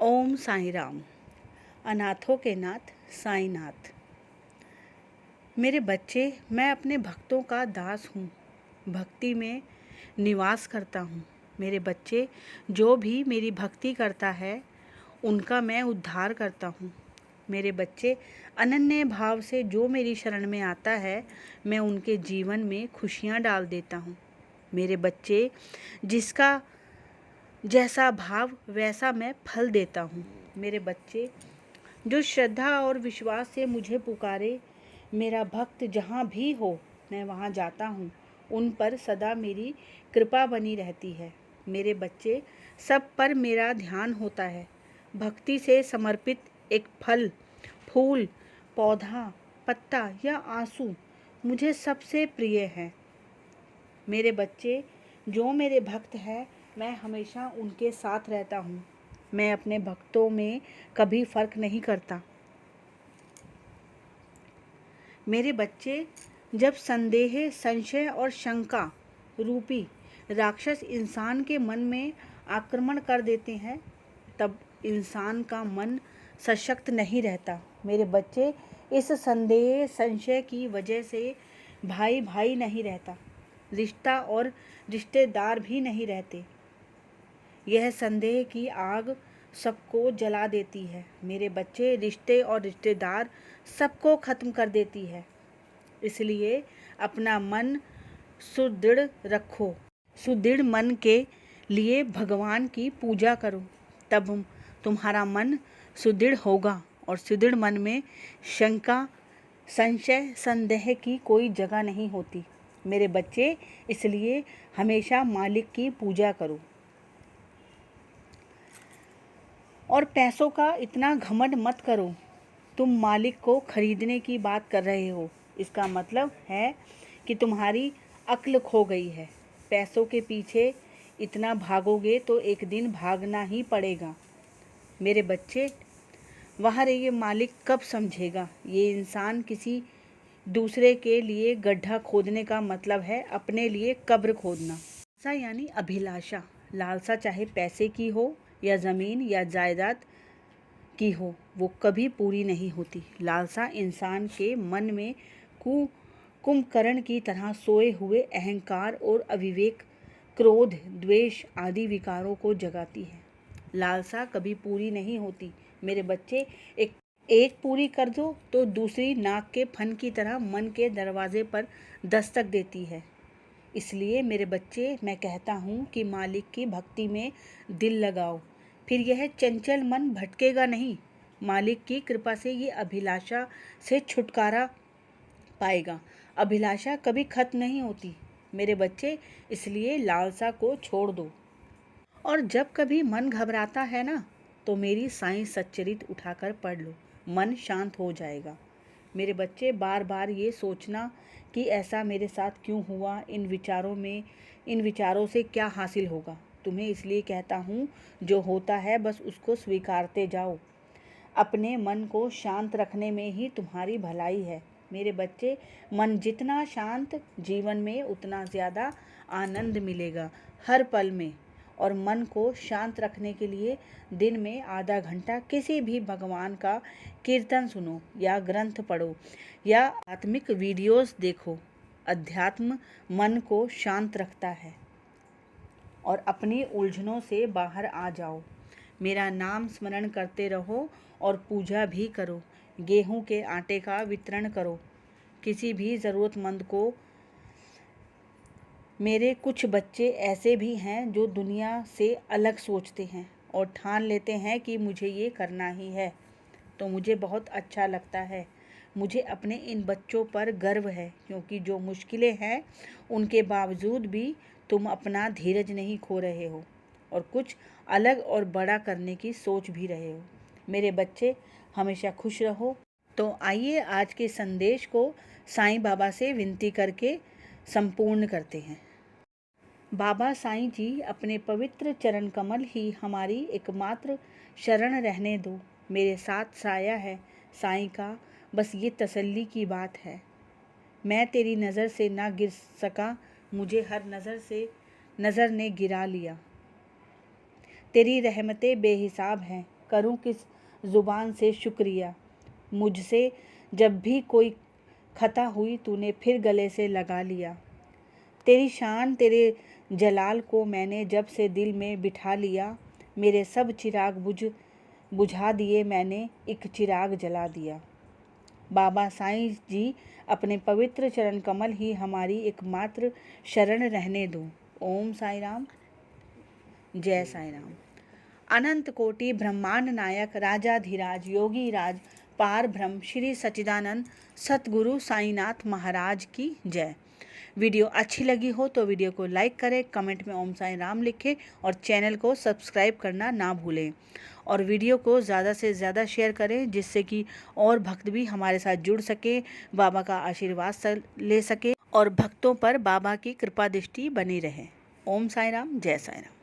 ओम साईं राम। अनाथों के नाथ साईं नाथ। मेरे बच्चे, मैं अपने भक्तों का दास हूँ, भक्ति में निवास करता हूँ। मेरे बच्चे, जो भी मेरी भक्ति करता है उनका मैं उद्धार करता हूँ। मेरे बच्चे, अनन्य भाव से जो मेरी शरण में आता है मैं उनके जीवन में खुशियाँ डाल देता हूँ। मेरे बच्चे, जिसका जैसा भाव वैसा मैं फल देता हूँ। मेरे बच्चे, जो श्रद्धा और विश्वास से मुझे पुकारे, मेरा भक्त जहाँ भी हो मैं वहाँ जाता हूँ। उन पर सदा मेरी कृपा बनी रहती है। मेरे बच्चे, सब पर मेरा ध्यान होता है। भक्ति से समर्पित एक फल, फूल, पौधा, पत्ता या आंसू मुझे सबसे प्रिय है। मेरे बच्चे, जो मेरे भक्त हैं मैं हमेशा उनके साथ रहता हूँ। मैं अपने भक्तों में कभी फ़र्क नहीं करता। मेरे बच्चे, जब संदेह, संशय और शंका रूपी राक्षस इंसान के मन में आक्रमण कर देते हैं तब इंसान का मन सशक्त नहीं रहता। मेरे बच्चे, इस संदेह संशय की वजह से भाई भाई नहीं रहता, रिश्ता और रिश्तेदार भी नहीं रहते। यह संदेह की आग सबको जला देती है। मेरे बच्चे, रिश्ते और रिश्तेदार सबको ख़त्म कर देती है। इसलिए अपना मन सुदृढ़ रखो। सुदृढ़ मन के लिए भगवान की पूजा करो, तब तुम्हारा मन सुदृढ़ होगा और सुदृढ़ मन में शंका, संशय, संदेह की कोई जगह नहीं होती। मेरे बच्चे, इसलिए हमेशा मालिक की पूजा करो। और पैसों का इतना घमंड मत करो। तुम मालिक को खरीदने की बात कर रहे हो, इसका मतलब है कि तुम्हारी अक्ल खो गई है। पैसों के पीछे इतना भागोगे तो एक दिन भागना ही पड़ेगा। मेरे बच्चे, वहाँ ये मालिक कब समझेगा? ये इंसान किसी दूसरे के लिए गड्ढा खोदने का मतलब है अपने लिए कब्र खोदना। लालसा यानी अभिलाषा। लालसा चाहे पैसे की हो या ज़मीन या जायदाद की हो, वो कभी पूरी नहीं होती। लालसा इंसान के मन में कुंभकर्ण की तरह सोए हुए अहंकार और अविवेक, क्रोध, द्वेष आदि विकारों को जगाती है। लालसा कभी पूरी नहीं होती। मेरे बच्चे, एक पूरी कर दो तो दूसरी नाक के फन की तरह मन के दरवाजे पर दस्तक देती है। इसलिए मेरे बच्चे, मैं कहता हूँ कि मालिक की भक्ति में दिल लगाओ, फिर यह चंचल मन भटकेगा नहीं। मालिक की कृपा से ये अभिलाषा से छुटकारा पाएगा। अभिलाषा कभी खत्म नहीं होती मेरे बच्चे, इसलिए लालसा को छोड़ दो। और जब कभी मन घबराता है ना, तो मेरी साईं सच्चरित उठाकर पढ़ लो, मन शांत हो जाएगा। मेरे बच्चे, बार बार ये सोचना कि ऐसा मेरे साथ क्यों हुआ, इन विचारों से क्या हासिल होगा। तुम्हें इसलिए कहता हूँ, जो होता है बस उसको स्वीकारते जाओ। अपने मन को शांत रखने में ही तुम्हारी भलाई है। मेरे बच्चे, मन जितना शांत, जीवन में उतना ज़्यादा आनंद मिलेगा हर पल में। और मन को शांत रखने के लिए दिन में आधा घंटा किसी भी भगवान का कीर्तन सुनो या ग्रंथ पढ़ो या आध्यात्मिक वीडियोस देखो। अध्यात्म मन को शांत रखता है। और अपनी उलझनों से बाहर आ जाओ। मेरा नाम स्मरण करते रहो और पूजा भी करो। गेहूं के आटे का वितरण करो किसी भी ज़रूरतमंद को। मेरे कुछ बच्चे ऐसे भी हैं जो दुनिया से अलग सोचते हैं और ठान लेते हैं कि मुझे ये करना ही है, तो मुझे बहुत अच्छा लगता है। मुझे अपने इन बच्चों पर गर्व है, क्योंकि जो मुश्किलें हैं उनके बावजूद भी तुम अपना धीरज नहीं खो रहे हो और कुछ अलग और बड़ा करने की सोच भी रहे हो। मेरे बच्चे, हमेशा खुश रहो। तो आइए आज के संदेश को साईं बाबा से विनती करके संपूर्ण करते हैं। बाबा साईं जी, अपने पवित्र चरण कमल ही हमारी एकमात्र शरण रहने दो। मेरे साथ साया है साईं का, बस ये तसल्ली की बात है। मैं तेरी नज़र से ना गिर सका, मुझे हर नज़र ने गिरा लिया। तेरी रहमतें बेहिसाब हैं, करूं किस ज़ुबान से शुक्रिया। मुझसे जब भी कोई खता हुई तूने फिर गले से लगा लिया। तेरी शान तेरे जलाल को मैंने जब से दिल में बिठा लिया। मेरे सब चिराग बुझा दिए मैंने, एक चिराग जला दिया। बाबा साईं जी अपने पवित्र चरण कमल ही हमारी एकमात्र शरण रहने दो। ओम साई राम, जय साई राम। अनंत कोटि ब्रह्मांड नायक राजाधिराज योगी राज पार ब्रह्म श्री सच्चिदानंद सतगुरु साईनाथ महाराज की जय। वीडियो अच्छी लगी हो तो वीडियो को लाइक करें, कमेंट में ओम साई राम लिखें और चैनल को सब्सक्राइब करना ना भूलें। और वीडियो को ज़्यादा से ज़्यादा शेयर करें जिससे कि और भक्त भी हमारे साथ जुड़ सके, बाबा का आशीर्वाद ले सके और भक्तों पर बाबा की कृपा दृष्टि बनी रहे। ओम साई राम, जय साई राम।